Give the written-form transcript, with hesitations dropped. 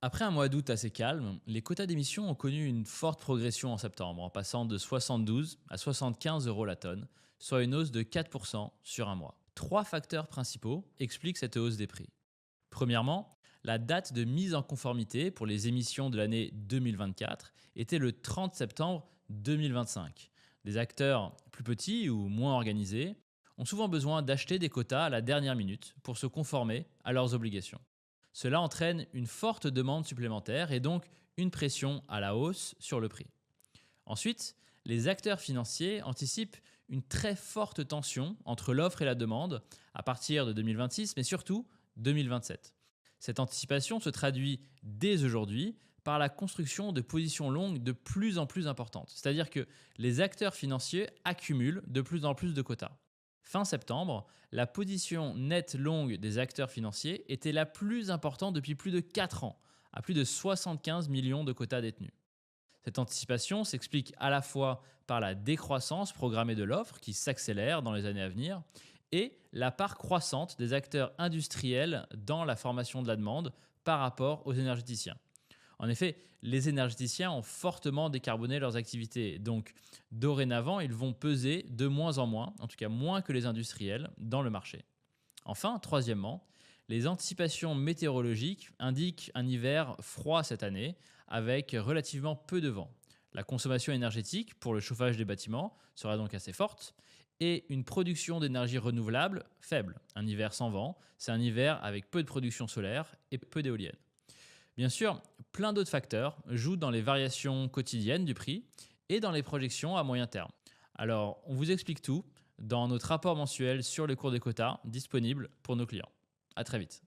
Après un mois d'août assez calme, les quotas d'émission ont connu une forte progression en septembre, en passant de 72 à 75 euros la tonne, soit une hausse de 4% sur un mois. Trois facteurs principaux expliquent cette hausse des prix. Premièrement, la date de mise en conformité pour les émissions de l'année 2024 était le 30 septembre 2025. Des acteurs plus petits ou moins organisés ont souvent besoin d'acheter des quotas à la dernière minute pour se conformer à leurs obligations. Cela entraîne une forte demande supplémentaire et donc une pression à la hausse sur le prix. Ensuite, les acteurs financiers anticipent une très forte tension entre l'offre et la demande à partir de 2026, mais surtout 2027. Cette anticipation se traduit dès aujourd'hui par la construction de positions longues de plus en plus importantes. C'est-à-dire que les acteurs financiers accumulent de plus en plus de quotas. Fin septembre, la position nette longue des acteurs financiers était la plus importante depuis plus de 4 ans, à plus de 75 millions de quotas détenus. Cette anticipation s'explique à la fois par la décroissance programmée de l'offre qui s'accélère dans les années à venir et la part croissante des acteurs industriels dans la formation de la demande par rapport aux énergéticiens. En effet, les énergéticiens ont fortement décarboné leurs activités, donc dorénavant, ils vont peser de moins en moins, en tout cas moins que les industriels, dans le marché. Enfin, troisièmement, les anticipations météorologiques indiquent un hiver froid cette année, avec relativement peu de vent. La consommation énergétique pour le chauffage des bâtiments sera donc assez forte et une production d'énergie renouvelable faible. Un hiver sans vent, c'est un hiver avec peu de production solaire et peu d'éoliennes. Bien sûr, plein d'autres facteurs jouent dans les variations quotidiennes du prix et dans les projections à moyen terme. Alors, on vous explique tout dans notre rapport mensuel sur le cours des quotas disponible pour nos clients. À très vite.